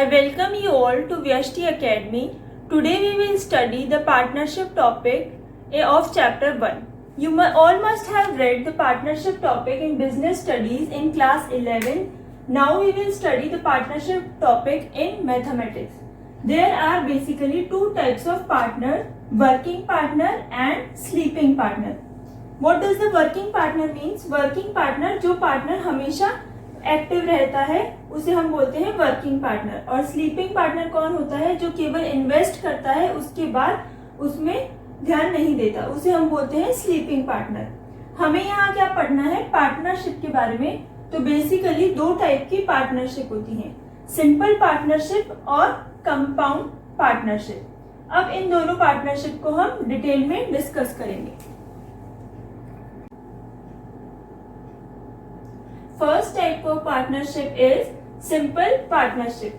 I welcome you all to Vyashti Academy. Today we will study the partnership topic of chapter 1. You all must have read the partnership topic in business studies in class 11. Now we will study the partnership topic in mathematics. There are basically two types of partner, working partner and sleeping partner. What does the working partner means? Working partner, जो partner हमेशा active रहता है उसे हम बोलते हैं working partner. और sleeping partner कौन होता है? जो केवल इन्वेस्ट करता है उसके बाद उसमें ध्यान नहीं देता, उसे हम बोलते हैं स्लीपिंग पार्टनर। हमें यहाँ क्या पढ़ना है? पार्टनरशिप के बारे में। तो बेसिकली दो टाइप की पार्टनरशिप होती है, सिंपल पार्टनरशिप और कंपाउंड पार्टनरशिप। अब इन दोनों पार्टनरशिप को हम डिटेल में डिस्कस करेंगे। First type of partnership is simple partnership.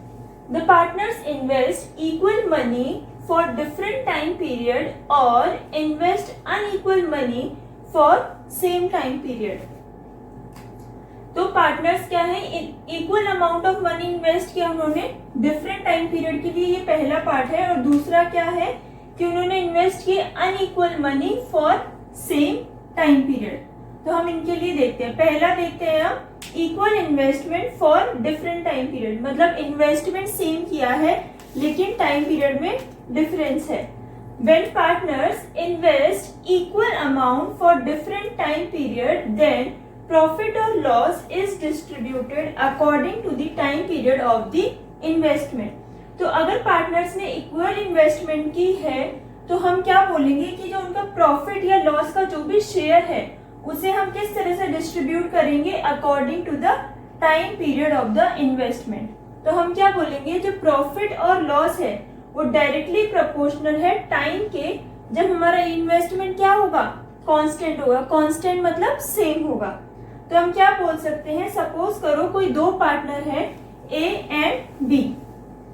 The partners invest equal money for different time period or invest unequal money for same time period. तो partners क्या है? Equal amount of money invest किया उन्होंने different time period के लिए, ये पहला part है। और दूसरा क्या है कि उन्होंने इन्वेस्ट किए unequal money for same time period. तो हम इनके लिए देखते हैं। पहला देखते हैं हम equal investment for different time period, मतलब इन्वेस्टमेंट सेम किया है लेकिन टाइम पीरियड में डिफरेंस है। When partners invest equal amount for different time period then profit और loss is distributed according to the time period of the investment. तो अगर partners ने इक्वल इन्वेस्टमेंट की है तो हम क्या बोलेंगे कि जो उनका प्रॉफिट या लॉस का जो भी शेयर है उसे हम किस तरह से डिस्ट्रीब्यूट करेंगे? According to the time period of the investment. तो हम क्या बोलेंगे? जो प्रॉफिट और लॉस है वो डायरेक्टली प्रोपोर्शनल है टाइम के, जब हमारा इन्वेस्टमेंट क्या होगा? कांस्टेंट होगा। कांस्टेंट मतलब सेम होगा। तो हम क्या बोल सकते हैं? सपोज करो कोई दो पार्टनर है ए एंड बी।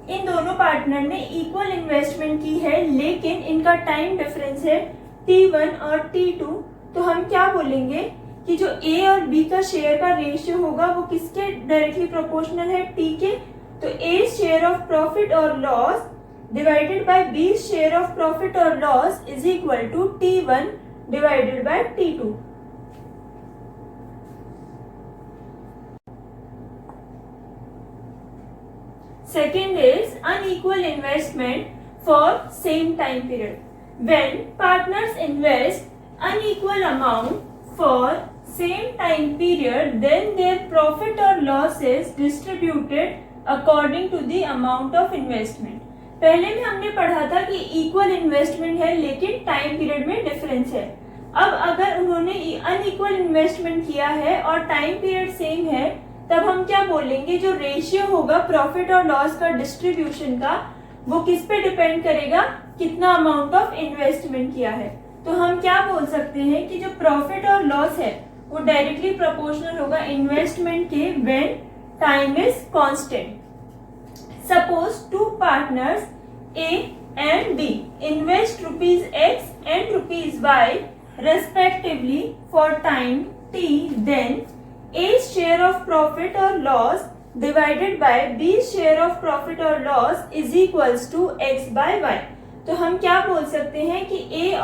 इन दोनों पार्टनर ने इक्वल इन्वेस्टमेंट की है लेकिन इनका टाइम डिफरेंस है T1 और T2। तो हम क्या बोलेंगे कि जो ए और बी का शेयर का रेशियो होगा वो किसके डायरेक्टली प्रोपोर्शनल है? टी के। तो ए शेयर ऑफ प्रॉफिट और loss divided by B share of profit और loss is equal to T1 divided by T2। Second is unequal investment for same time period. When partners invest unequal amount for same time period then their profit or loss is distributed according to the amount of investment। पहले में हमने पढ़ा था कि equal investment है लेकिन time period में difference है। अब अगर उन्होंने अनइक्वल इन्वेस्टमेंट किया है और टाइम पीरियड सेम है तब हम क्या बोलेंगे? जो रेशियो होगा प्रॉफिट और लॉस का डिस्ट्रीब्यूशन का वो किस पे डिपेंड करेगा? कितना अमाउंट ऑफ इन्वेस्टमेंट किया है। तो हम क्या बोल सकते हैं कि जो प्रॉफिट और लॉस है वो डायरेक्टली प्रोपोर्शनल होगा इन्वेस्टमेंट के when time is constant. Suppose two partners A and B invest ₹X and ₹Y respectively for time T, then A share of profit और loss divided by B share of profit और loss is equals to X by Y। तो हम क्या बोल सकते हैं कि A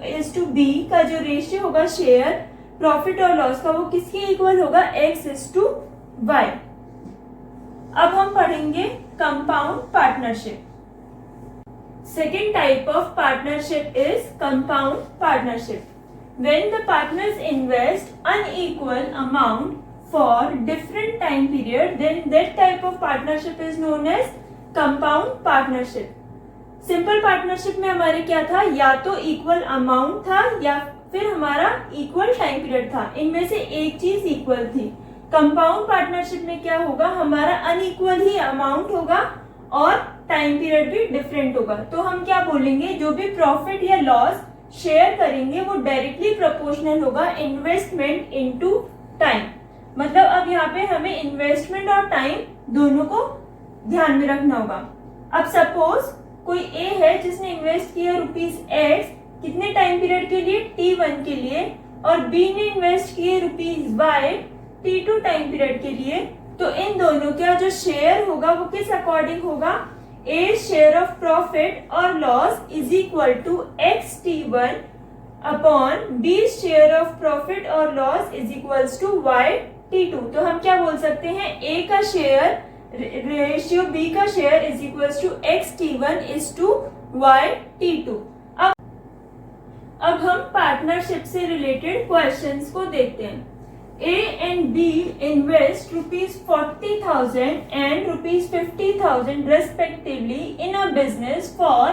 is to B का जो रेशियो होगा शेयर प्रॉफिट और लॉस का वो किसके इक्वल होगा? X is to Y। अब हम पढ़ेंगे compound partnership. Second type of partnership is compound partnership. When the partners invest unequal amount for different time period then that type of partnership is known as compound partnership. Simple partnership में हमारे क्या था? या तो equal amount था या फिर हमारा इक्वल टाइम पीरियड था, इनमें से एक चीज इक्वल थी। कंपाउंड पार्टनरशिप में क्या होगा? हमारा अनइक्वल ही अमाउंट होगा और टाइम पीरियड भी डिफरेंट होगा। तो हम क्या बोलेंगे? जो भी प्रॉफिट या लॉस शेयर करेंगे वो डायरेक्टली प्रोपोर्शनल होगा इन्वेस्टमेंट इनटू टाइम। मतलब अब यहाँ पे हमें इन्वेस्टमेंट और टाइम दोनों को ध्यान में रखना होगा। अब सपोज कोई ए है जिसने इन्वेस्ट किया ₹X कितने टाइम पीरियड के लिए? T1 के लिए। और बी ने इन्वेस्ट किए ₹Y T2 टाइम पीरियड के लिए। तो इन दोनों का जो शेयर होगा वो किस अकॉर्डिंग होगा, ए शेयर ऑफ प्रॉफिट और loss is equal to XT1 upon B share of profit और loss is equals to YT2। तो हम क्या बोल सकते हैं, ए का शेयर रेशियो बी का share is equals to XT1 is to YT2। अब हम पार्टनरशिप से रिलेटेड क्वेश्चंस को देखते हैं। A and B invest ₹40,000 and ₹50,000 respectively in a business for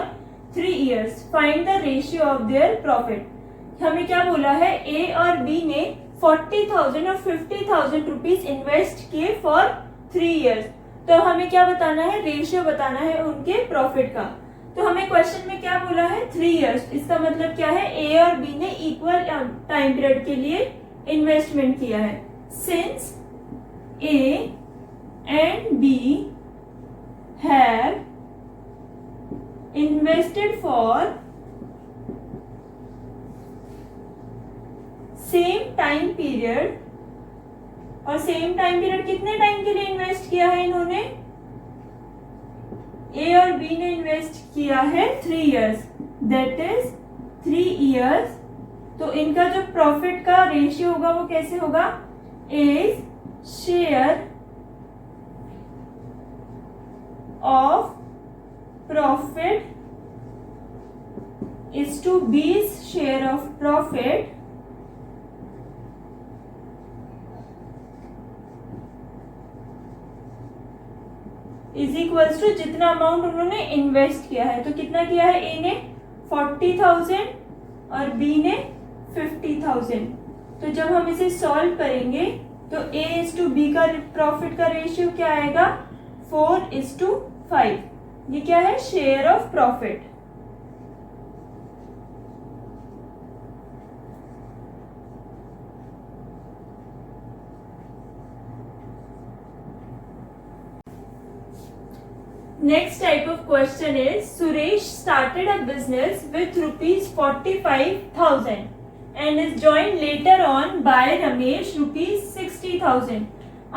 3 years. Find the ratio of their profit. हमें क्या बोला है, A और B ने 40,000 और 50,000 रुपीज इन्वेस्ट किए फॉर 3 years। तो हमें क्या बताना है, रेशियो बताना है उनके प्रॉफिट का। तो हमें क्वेश्चन में क्या बोला है, 3 years। इसका मतलब क्या है, A और B ने इक्वल टाइम पीरियड के लिए इन्वेस्टमेंट किया है। Since A and B have invested for same time period, और सेम टाइम पीरियड कितने टाइम के लिए इन्वेस्ट किया है इन्होंने, ए और बी ने इन्वेस्ट किया है 3 years, दैट इज 3 years। तो इनका जो प्रॉफिट का रेशियो होगा वो कैसे होगा, A share of profit is to B share of profit is equals to जितना अमाउंट उन्होंने इन्वेस्ट किया है। तो कितना किया है, ए ने 40,000 और बी ने 50,000। तो जब हम इसे सॉल्व करेंगे तो ए इज टू बी का प्रॉफिट का रेशियो क्या आएगा, 4:5। ये क्या है, share of profit. Next type of question is, Suresh started a business with ₹45,000 and is joined later on by Ramesh ₹60,000.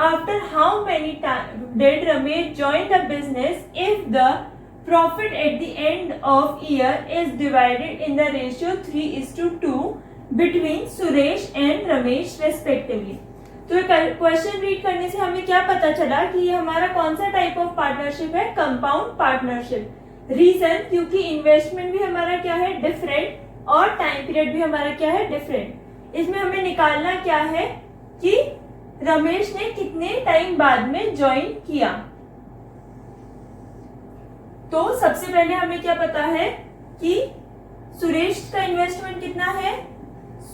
After how many times did Ramesh join the business if the profit at the end of year is divided in the ratio 3:2 between Suresh and Ramesh respectively? तो question read करने से हमें क्या पता चला कि ये हमारा कौन सा टाइप ऑफ पार्टनरशिप है, कंपाउंड पार्टनरशिप। रीजन, क्योंकि इन्वेस्टमेंट भी हमारा क्या है, डिफरेंट, और टाइम पीरियड भी हमारा क्या है, डिफरेंट। इसमें हमें निकालना क्या है कि रमेश ने कितने टाइम बाद में ज्वाइन किया। तो सबसे पहले हमें क्या पता है कि सुरेश का इन्वेस्टमेंट कितना है,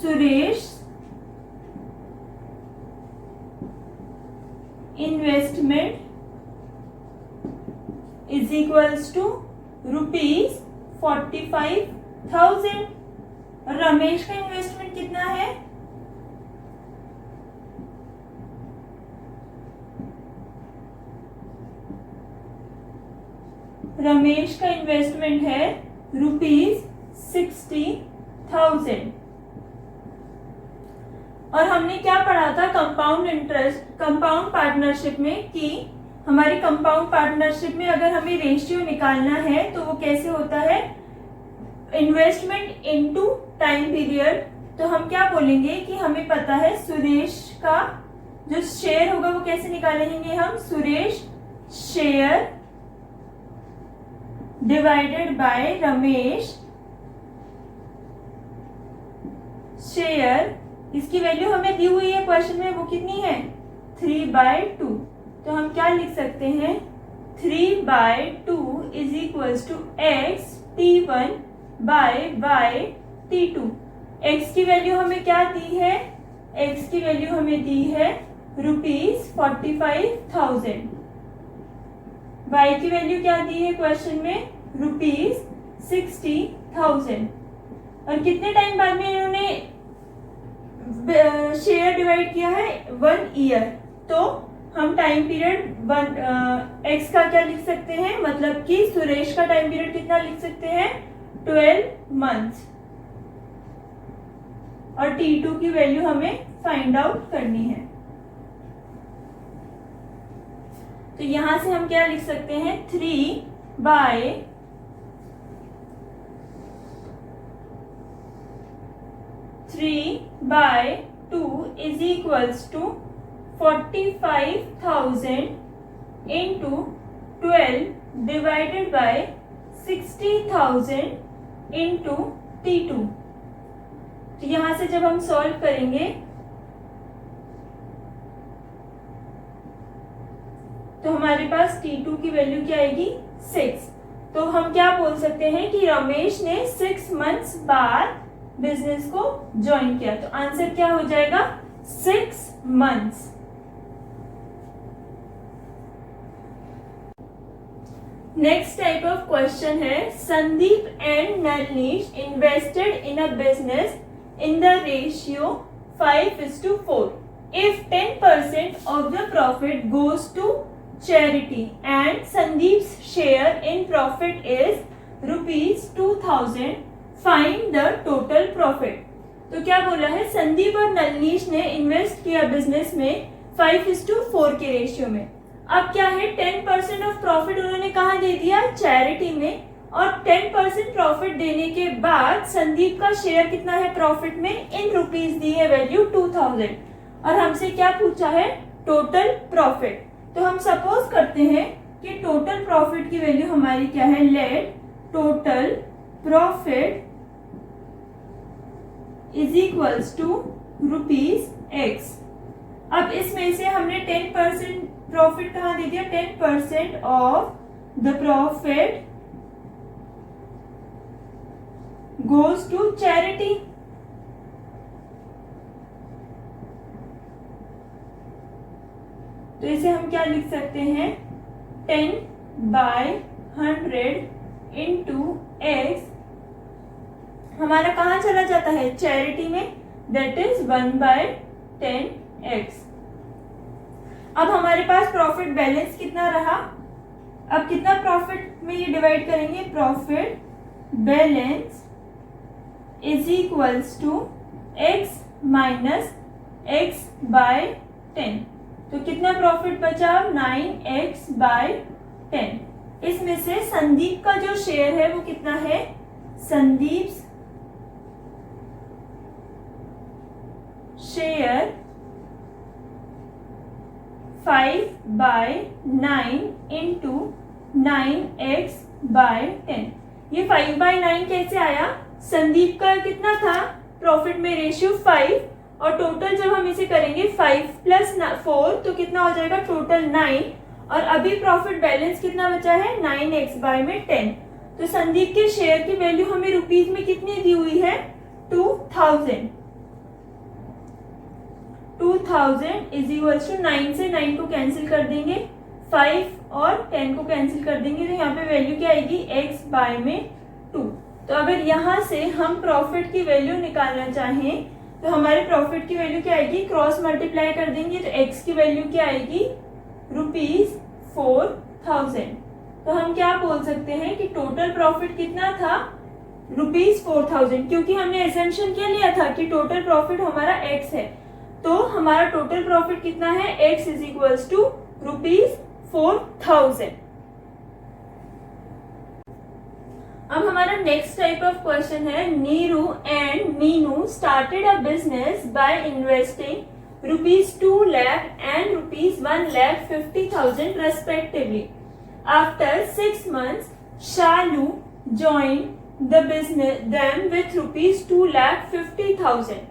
Suresh investment is equals to ₹45,000। और रमेश का इन्वेस्टमेंट कितना है, रमेश का इन्वेस्टमेंट है ₹60,000। और हमने क्या पढ़ा था कंपाउंड पार्टनरशिप में, कि हमारी कंपाउंड पार्टनरशिप में अगर हमें रेशियो निकालना है तो वो कैसे होता है, इन्वेस्टमेंट इनटू टाइम पीरियड। तो हम क्या बोलेंगे कि हमें पता है सुरेश का जो शेयर होगा वो कैसे निकालेंगे हम, Suresh share divided by Ramesh share. इसकी वैल्यू हमें दी हुई है क्वेश्चन में, वो कितनी है, 3/2। तो हम क्या लिख सकते हैं, 3/2 is equals to XT1 by T2। x की वैल्यू हमें क्या दी है, x की वैल्यू हमें दी है ₹45,000। y की वैल्यू क्या दी है क्वेश्चन में, ₹60,000। और कितने टाइम बाद में इन्होंने शेयर डिवाइड किया है, 1 year। तो हम टाइम पीरियड x का क्या लिख सकते हैं, मतलब कि सुरेश का टाइम पीरियड कितना लिख सकते हैं, 12 months। और T2 की वैल्यू हमें फाइंड आउट करनी है। तो यहां से हम क्या लिख सकते हैं, 3/2 is equals to 45,000 into 12 divided by 60,000 into T2। तो यहां से जब हम सॉल्व करेंगे तो हमारे पास T2 की वैल्यू क्या आएगी, 6। तो हम क्या बोल सकते हैं कि रमेश ने 6 मंथ्स बाद बिजनेस को ज्वाइन किया। तो आंसर क्या हो जाएगा, 6 months. Next type of question है, Sandeep and Nalneesh invested in a business in the ratio 5:4. If 10% of the profit goes to charity and Sandeep's share in profit is ₹2,000, find the total profit. तो क्या बोला है, संदीप और नलनीश ने इन्वेस्ट किया business में 5:4 के रेशियो में। अब क्या है, 10% ऑफ प्रॉफिट उन्होंने कहाँ दे दिया, चैरिटी में, और 10% प्रॉफिट देने के बाद संदीप का शेयर कितना है प्रॉफिट में, इन रुपीज दी है वैल्यू 2,000, और हमसे क्या पूछा है, टोटल प्रॉफिट। तो हम सपोज करते हैं कि टोटल प्रॉफिट की वैल्यू हमारी क्या है, let total profit is equals to ₹X। अब इसमें से हमने 10% प्रॉफिट कहाँ दे दिया, 10% of the profit goes to charity. तो इसे हम क्या लिख सकते हैं, 10/100 इंटू X हमारा कहाँ चला जाता है, चैरिटी में, दैट इज 1/10X। अब हमारे पास प्रॉफिट बैलेंस कितना रहा, अब कितना प्रॉफिट में ये डिवाइड करेंगे, profit balance is equals to X minus X/10। तो कितना प्रॉफिट बचा, 9X/10। इसमें से संदीप का जो शेयर है वो कितना है, संदीप शेयर 5/9 इंटू 9X/10। ये 5/9 कैसे आया, संदीप का कितना था प्रॉफिट में रेशियो 5, और टोटल जब हम इसे करेंगे 5 + 4 तो कितना हो जाएगा, टोटल 9, और अभी प्रॉफिट बैलेंस कितना बचा है, 9X/10। तो संदीप के शेयर की वैल्यू हमें रुपीज में कितनी दी हुई है, 2,000। 2,000 इज इक्वल्स टू 9 से 9 को कैंसिल कर देंगे, 5 और 10 को कैंसिल कर देंगे, तो यहाँ पे वैल्यू क्या आएगी, X/2। तो अगर यहाँ से हम प्रॉफिट की वैल्यू निकालना चाहें तो हमारे प्रॉफिट की वैल्यू क्या आएगी, क्रॉस मल्टीप्लाई कर देंगे, तो X की वैल्यू क्या आएगी, ₹4,000। तो हम क्या बोल सकते हैं कि टोटल प्रॉफिट कितना था, ₹4,000, क्योंकि हमने एसेंशन क्या लिया था कि टोटल प्रॉफिट हमारा X है। तो हमारा टोटल प्रॉफिट कितना है, X इज इक्वल्स टू ₹4,000। अब हमारा नेक्स्ट टाइप ऑफ क्वेश्चन है, Neeru and Meenu started a business by investing ₹2 lakh and ₹1,50,000 respectively. After 6 months, Shalu joined the business them with ₹2,50,000.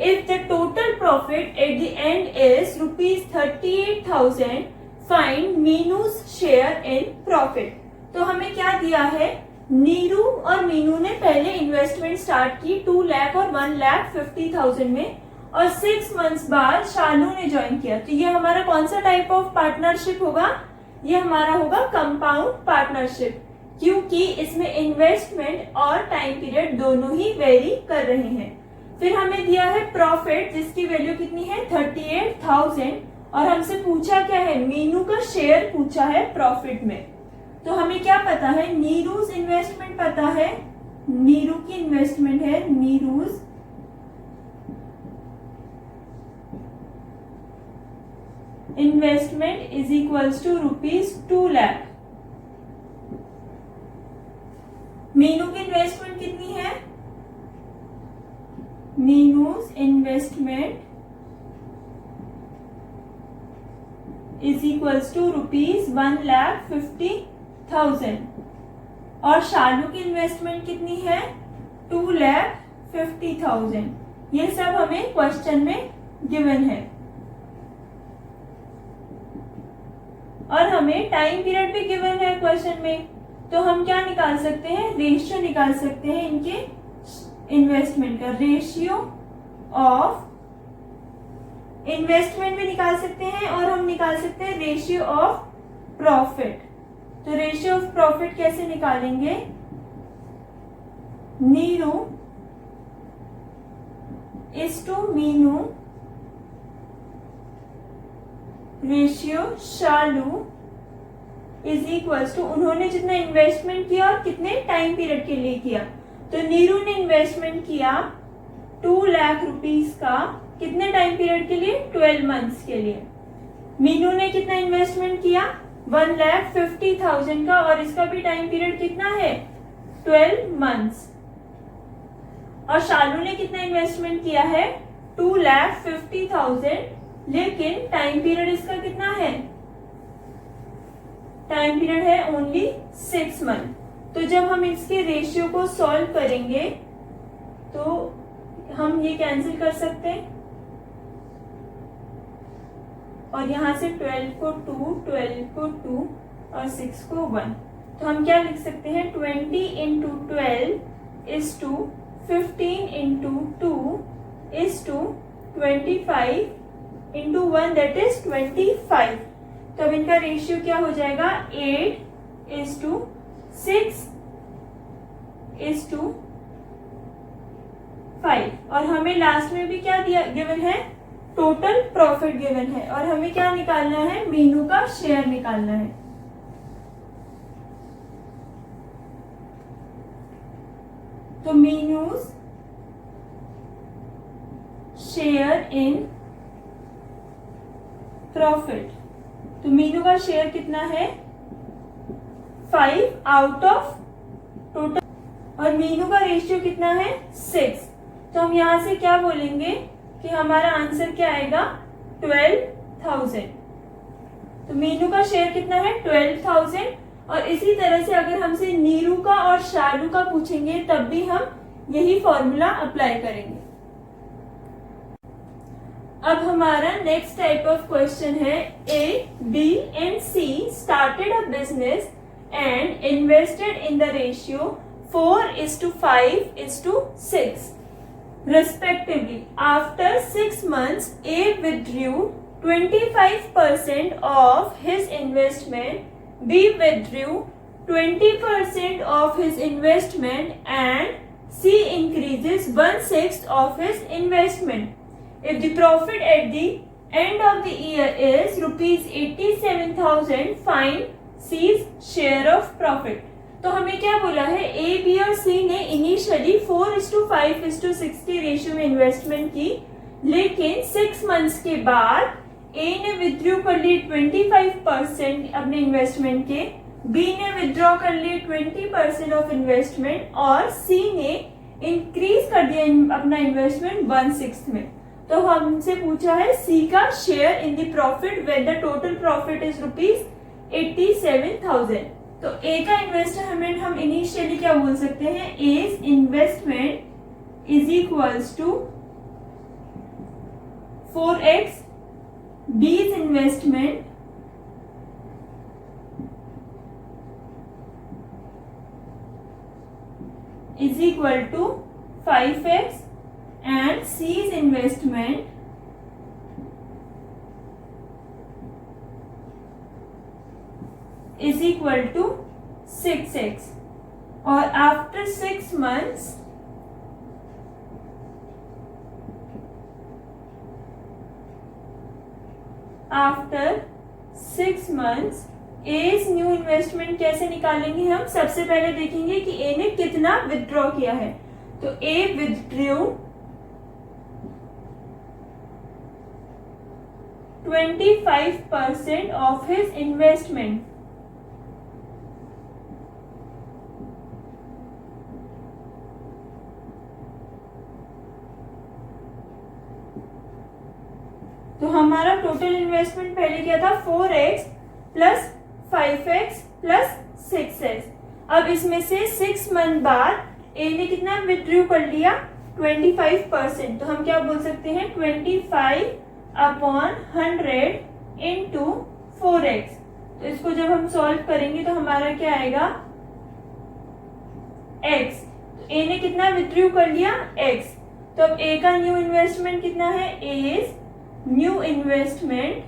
If the total profit at the end is ₹38,000, find Meenu's share in profit. तो हमें क्या दिया है, नीरू और मीनू ने पहले investment start की 2 लाख और 1,50,000 में, और 6 मंथ्स बाद शालू ने ज्वाइन किया। तो ये हमारा कौन सा टाइप ऑफ पार्टनरशिप होगा, ये हमारा होगा कंपाउंड पार्टनरशिप, क्योंकि इसमें इन्वेस्टमेंट और टाइम पीरियड दोनों ही वेरी कर रहे हैं। फिर हमें दिया है प्रॉफिट जिसकी वैल्यू कितनी है, 38,000, और हमसे पूछा क्या है, मीनू का शेयर पूछा है प्रॉफिट में। तो हमें क्या पता है, नीरूज इन्वेस्टमेंट पता है, नीरू की इन्वेस्टमेंट है, Neeru's investment investment is equals to ₹2 lakh. Meenu की इन्वेस्टमेंट कितनी है? Meenu's investment is equals to ₹1,50,000 और शालू की इन्वेस्टमेंट कितनी है? 2,50,000। ये सब हमें क्वेश्चन में गिवन है और हमें टाइम पीरियड भी गिवन है क्वेश्चन में, तो हम क्या निकाल सकते हैं? रेशियो निकाल सकते हैं इनके इन्वेस्टमेंट का। रेशियो ऑफ इन्वेस्टमेंट भी निकाल सकते हैं और हम निकाल सकते हैं रेशियो ऑफ प्रॉफिट। तो रेशियो ऑफ प्रॉफिट कैसे निकालेंगे? Neeru is to Meenu ratio Shalu is equals to, उन्होंने जितना इन्वेस्टमेंट किया और कितने टाइम पीरियड के लिए किया। तो नीरू ने इन्वेस्टमेंट किया 2 लाख रुपीस का, कितने टाइम पीरियड के लिए? 12 मंथ्स के लिए। मीनू ने कितना इन्वेस्टमेंट किया? 1,50,000 का, और इसका भी टाइम पीरियड कितना है? 12 मंथ्स। और शालू ने कितना इन्वेस्टमेंट किया है? 2,50,000, लेकिन टाइम पीरियड इसका कितना है? टाइम पीरियड है ओनली 6 मंथ। तो जब हम इसके रेशियो को सॉल्व करेंगे तो हम ये कैंसिल कर सकते हैं और यहां से 12 को 2, 12 को 2 और 6 को 1। तो हम क्या लिख सकते हैं? 20 into 12 is to 15 into 2 is to 25 into 1 that is 25। तो अब इनका रेशियो क्या हो जाएगा? 8 इज टू 6 इज टू 5। और हमें लास्ट में भी क्या दिया गिवन है? टोटल प्रॉफिट गिवन है और हमें क्या निकालना है? मीनू का शेयर निकालना है। तो मीनूज शेयर इन प्रॉफिट, तो मीनू का शेयर कितना है? 5 आउट ऑफ टोटल, और मीनू का रेशियो कितना है? 6। तो हम यहां से क्या बोलेंगे कि हमारा आंसर क्या आएगा? 12,000। तो मीनू का शेयर कितना है? 12,000। और इसी तरह से अगर हमसे नीरू का और शालू का पूछेंगे तब भी हम यही फॉर्मूला अप्लाई करेंगे। अब हमारा नेक्स्ट टाइप ऑफ क्वेश्चन है, A, B and C started a business and invested in the ratio 4:5:6 respectively. After 6 months, A withdrew 25% of his investment, B withdrew 20% of his investment, and C increases 1/6 of his investment. If the profit at the end of the year is ₹87,000, find C's share of profit. तो हमें क्या बोला है? A, B और सी ने initially 4:5:60 ratio में investment की, लेकिन 6 मंथ्स के बाद ए ने विथड्रॉ कर ली 25% अपने इन्वेस्टमेंट के, बी ने विथड्रॉ कर ली 20% ऑफ इन्वेस्टमेंट और सी ने इंक्रीज कर दिया अपना इन्वेस्टमेंट 1/6 में। तो हमसे पूछा है सी का share in the profit when the total profit is ₹87,000। तो ए का इन्वेस्टमेंट हम इनिशियली क्या बोल सकते हैं? A's investment is equals to 4x, B's investment is equal to 5x and C's investment is equal to 6x. और after 6 months A's new investment कैसे निकालेंगे हम? सबसे पहले देखेंगे कि A ने कितना विथड्रॉ किया है। तो A withdraw 25% of his investment. तो हमारा टोटल इन्वेस्टमेंट पहले क्या था 4x plus 5x plus 6x। अब इसमें से 6 मंथ बाद ए ने कितना विथड्रू कर लिया 25%। तो हम क्या बोल सकते हैं 25/100 इंटू 4x। तो इसको जब हम सॉल्व करेंगे तो हमारा क्या आएगा x। तो ए ने कितना विथड्रू कर लिया x। तो अब ए का न्यू इन्वेस्टमेंट कितना है एज न्यू इन्वेस्टमेंट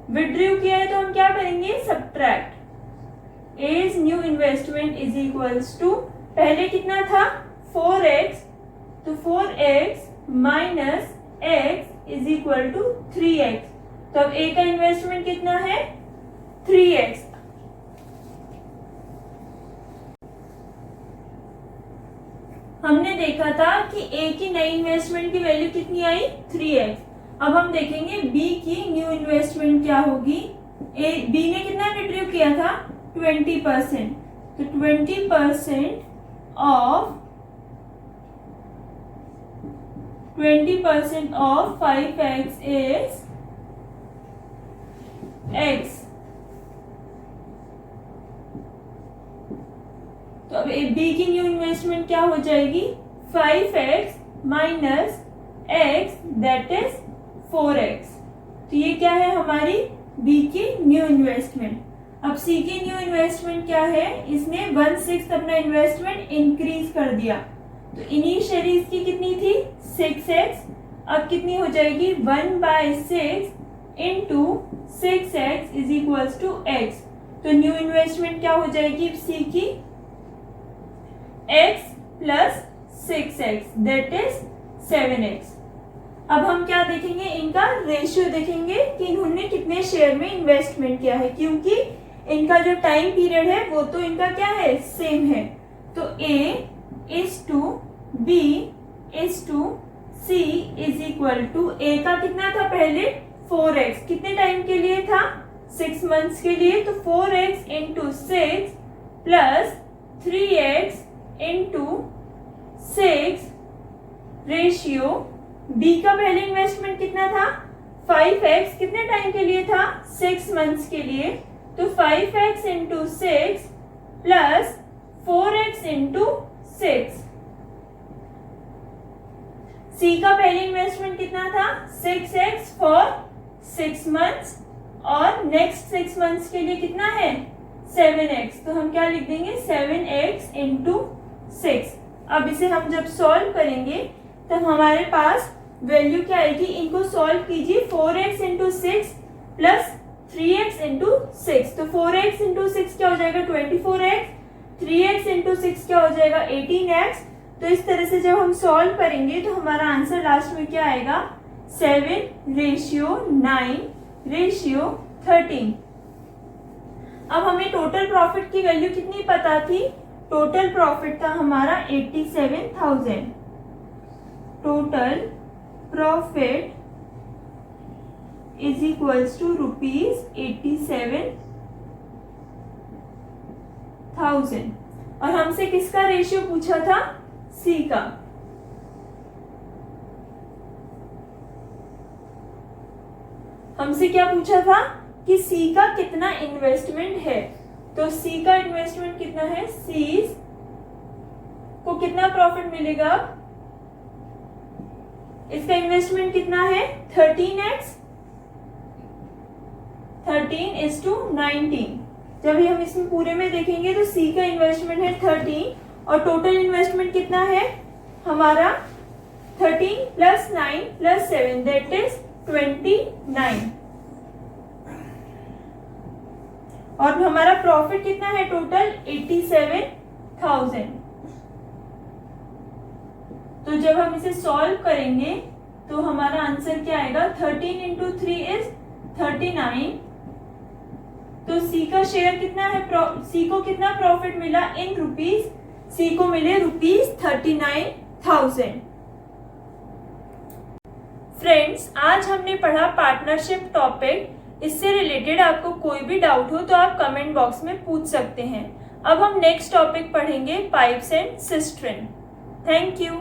विथड्रू किया है तो हम क्या करेंगे subtract A's new investment is equals to पहले कितना था 4x। तो 4x minus x is equal to 3x। तो अब ए का इन्वेस्टमेंट कितना है 3x। हमने देखा था कि ए की नई इन्वेस्टमेंट की वैल्यू कितनी आई 3x। अब हम देखेंगे बी की न्यू इन्वेस्टमेंट क्या होगी। बी ने कितना विथड्रू किया था 20%। तो 20% ऑफ 5x is x। तो अब बी की न्यू इन्वेस्टमेंट क्या हो जाएगी 5x minus x that is 4x। तो ये क्या है हमारी बी की न्यू इन्वेस्टमेंट। अब सी की न्यू इन्वेस्टमेंट क्या है इसने 1/6 अपना इन्वेस्टमेंट इंक्रीज कर दिया। तो इनिशियली इसकी कितनी थी 6x। अब कितनी हो जाएगी 1/6 into 6x is equals to x। तो न्यू इन्वेस्टमेंट क्या हो जाएगी सी की x plus 6x that is 7x। अब हम क्या देखेंगे इनका रेशियो देखेंगे कि इन्होंने कितने शेयर में इन्वेस्टमेंट किया है क्योंकि इनका जो टाइम पीरियड है वो तो इनका क्या है सेम है। तो A is to B is to C is equal to A का कितना था पहले 4x कितने टाइम के लिए था 6 मंथ्स के लिए। तो 4x into 6 plus 3x into 6 ratio B का पहले इन्वेस्टमेंट कितना था 5x कितने टाइम के लिए था 6 मंथ्स के लिए। तो 5x into 6 plus 4x into 6। सी का पहले इन्वेस्टमेंट कितना था 6x फॉर 6 मंथ्स और नेक्स्ट 6 मंथ्स के लिए कितना है 7x। तो हम क्या लिख देंगे 7x इंटू 6। अब इसे हम जब सॉल्व करेंगे तब हमारे पास वैल्यू क्या आएगी इनको सॉल्व कीजिए 4x into 6 plus 3x into 6। तो 4x इंटू 6 क्या हो जाएगा 24x 3x इंटू 6 क्या हो जाएगा 18x। तो इस तरह से जब हम सॉल्व करेंगे तो हमारा आंसर लास्ट में क्या आएगा 7:9:13। अब हमें टोटल प्रॉफिट की वैल्यू कितनी पता थी टोटल प्रॉफिट था हमारा 87,000। Total profit is equals to ₹87,000। और हमसे किसका रेशियो पूछा था सी का। हमसे क्या पूछा था कि सी का कितना इन्वेस्टमेंट है। तो सी का इन्वेस्टमेंट कितना है सी को कितना प्रॉफिट मिलेगा इसका इन्वेस्टमेंट कितना है 13x 13:19। जब हम इसमें पूरे में देखेंगे तो सी का इन्वेस्टमेंट है 13 और टोटल इन्वेस्टमेंट कितना है हमारा 13 प्लस 9 प्लस 7 दैट इज 29। और हमारा प्रॉफिट कितना है टोटल 87,000। तो जब हम इसे सॉल्व करेंगे तो हमारा आंसर क्या आएगा 13 इंटू 3 इज 39। तो सी का शेयर कितना है सी को कितना प्रॉफिट मिला इन रुपीज सी को मिले ₹39,000। फ्रेंड्स, आज हमने पढ़ा पार्टनरशिप टॉपिक। इससे रिलेटेड आपको कोई भी डाउट हो तो आप कमेंट बॉक्स में पूछ सकते हैं। अब हम नेक्स्ट टॉपिक पढ़ेंगे, pipes and cistern. Thank you.